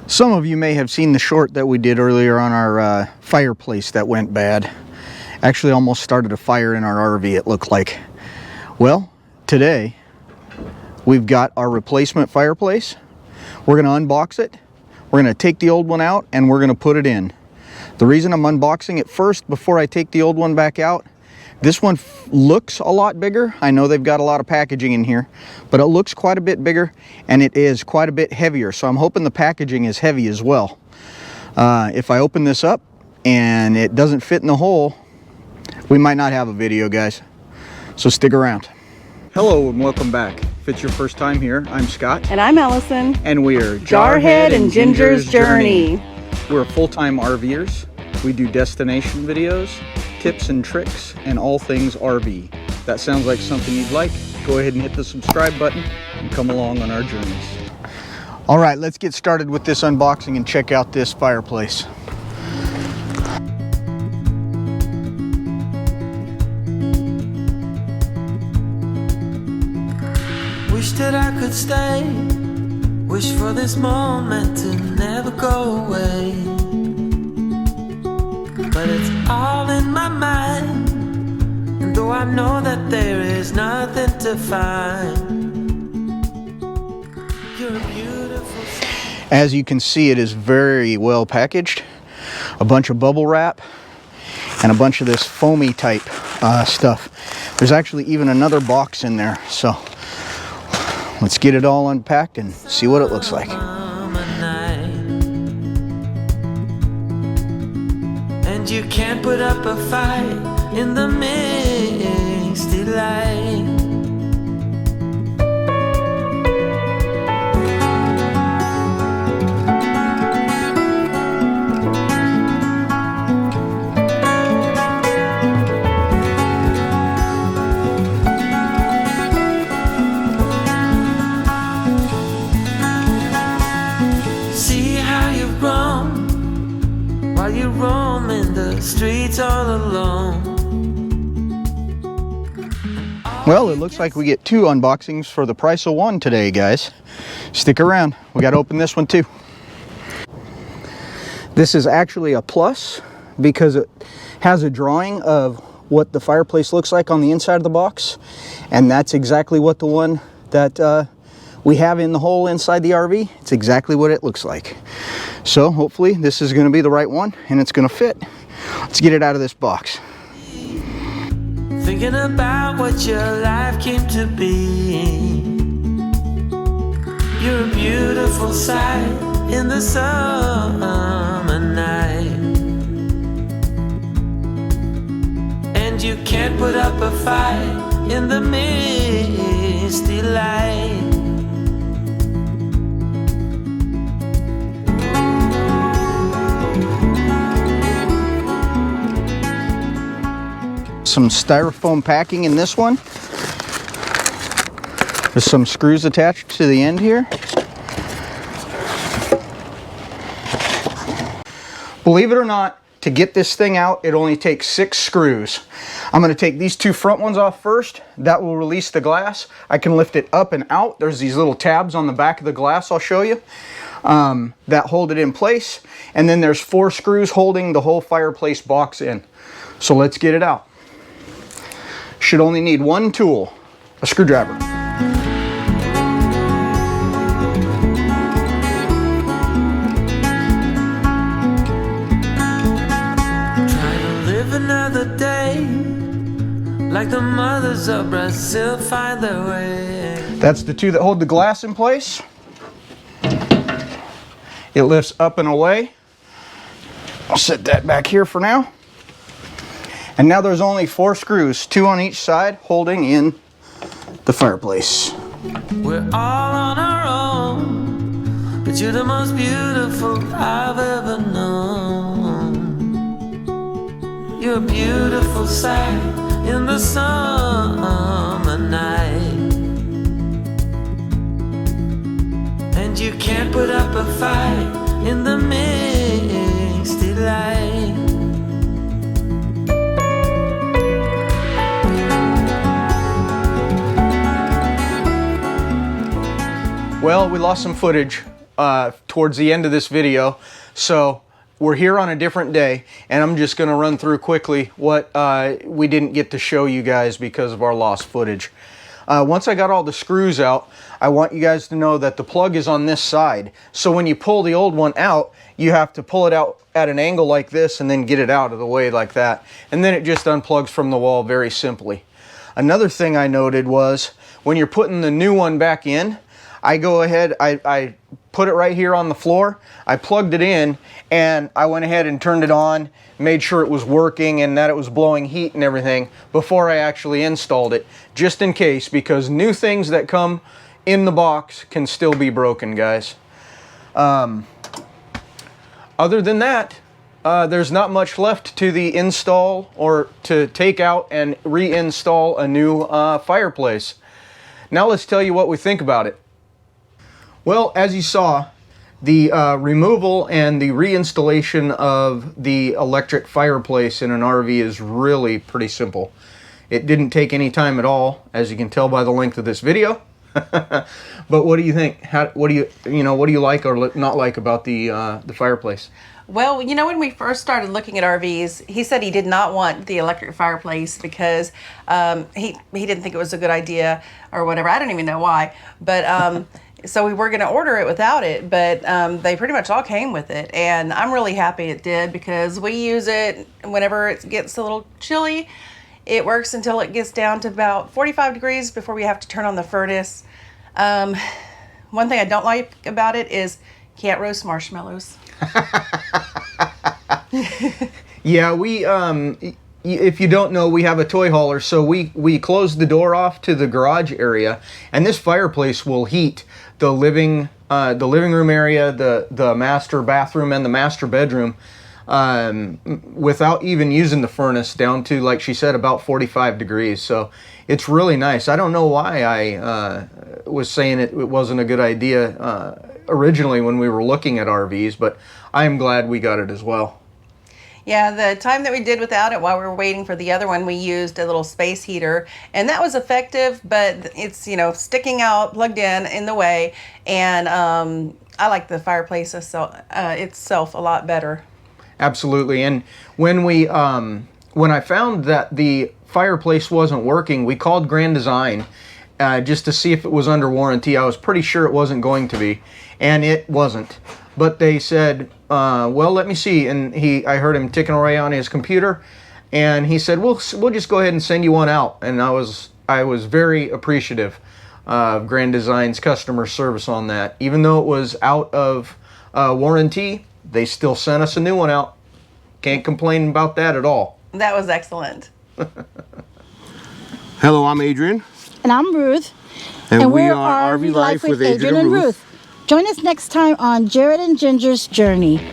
Some of you may have seen the short that we did earlier on our fireplace that went bad. Actually almost started a fire in our RV, it looked like. Well, today we've got our replacement fireplace. We're going to unbox it. We're going to take the old one out and we're going to put it in. The reason I'm unboxing it first before I take the old one back out, this one looks a lot bigger. I know they've got a lot of packaging in here, but it looks quite a bit bigger and it is quite a bit heavier. So I'm hoping the packaging is heavy as well. If I open this up and it doesn't fit in the hole, we might not have a video, guys. So stick around. Hello and welcome back. If it's your first time here, I'm Scott. And I'm Allison. And we are Jarhead and Ginger's Journey. We're full-time RVers. We do destination videos, tips and tricks, and all things RV. That sounds like something you'd like. Go ahead and hit the subscribe button and come along on our journeys. All right, let's get started with this unboxing and check out this fireplace. Wish that I could stay. Wish for this moment to never go away. But it's all in my mind, and though I know that there is nothing to find, you're beautiful. As you can see, it is very well packaged. A bunch of bubble wrap and a bunch of this foamy type stuff. There's actually even another box in there, so let's get it all unpacked and see what it looks like. And you can't put up a fight in the misty light. While you roam in the streets all alone. Well, it looks like we get two unboxings for the price of one today, guys. Stick around. We got to open this one too. This is actually a plus because it has a drawing of what the fireplace looks like on the inside of the box. And that's exactly what the one that we have in the hole inside the RV. It's exactly what it looks like. So hopefully this is going to be the right one and it's going to fit. Let's get it out of this box. Thinking about what your life came to be. You're a beautiful sight in the summer night. And you can't put up a fight in the misty light. Some styrofoam packing in this one. There's some screws attached to the end here. Believe it or not, to get this thing out, it only takes 6 screws. I'm going to take these 2 front ones off first. That will release the glass. I can lift it up and out. There's these little tabs on the back of the glass I'll show you that hold it in place. And then there's 4 screws holding the whole fireplace box in. So let's get it out. Should only need one tool, a screwdriver. Try to live another day like the mothers of Brazil find their way. That's the 2 that hold the glass in place. It lifts up and away. I'll set that back here for now. And now there's only 4 screws, 2 on each side, holding in the fireplace. We're all on our own, but you're the most beautiful I've ever known. You're a beautiful sight in the summer night. And you can't put up a fight in the misty light. Well, we lost some footage towards the end of this video. So we're here on a different day, and I'm just going to run through quickly what we didn't get to show you guys because of our lost footage. Once I got all the screws out, I want you guys to know that the plug is on this side. So when you pull the old one out, you have to pull it out at an angle like this and then get it out of the way like that. And then it just unplugs from the wall very simply. Another thing I noted was when you're putting the new one back in, I go ahead, I put it right here on the floor, I plugged it in, and I went ahead and turned it on, made sure it was working and that it was blowing heat and everything before I actually installed it, just in case, because new things that come in the box can still be broken, guys. Other than that, there's not much left to the install or to take out and reinstall a new fireplace. Now let's tell you what we think about it. Well, as you saw, the removal and the reinstallation of the electric fireplace in an RV is really pretty simple. It didn't take any time at all, as you can tell by the length of this video. But what do you think? What do you like or not like about the fireplace? Well, you know, when we first started looking at RVs, he said he did not want the electric fireplace because he didn't think it was a good idea or whatever. I don't even know why. But so we were going to order it without it, but they pretty much all came with it. And I'm really happy it did because we use it whenever it gets a little chilly. It works until it gets down to about 45 degrees before we have to turn on the furnace. One thing I don't like about it is can't roast marshmallows. Yeah, we if you don't know, we have a toy hauler, so we close the door off to the garage area, and this fireplace will heat the living room area, the master bathroom, and the master bedroom without even using the furnace down to, like she said, about 45 degrees. So it's really nice. I don't know why I was saying it wasn't a good idea originally when we were looking at RVs, but I am glad we got it as well. Yeah, the time that we did without it while we were waiting for the other one, we used a little space heater, and that was effective, but it's, you know, sticking out, plugged in the way, and I like the fireplace itself a lot better. Absolutely. And when I found that the fireplace wasn't working, we called Grand Design just to see if it was under warranty. I was pretty sure it wasn't going to be, and it wasn't. But they said, well, let me see. And I heard him ticking away on his computer, and he said, we'll just go ahead and send you one out. And I was very appreciative of Grand Design's customer service on that. Even though it was out of warranty, they still sent us a new one out. Can't complain about that at all. That was excellent. Hello, I'm Adrian. And I'm Ruth. And we are RV Life with Adrian and Ruth. Join us next time on Jarhead and Ginger's Journey.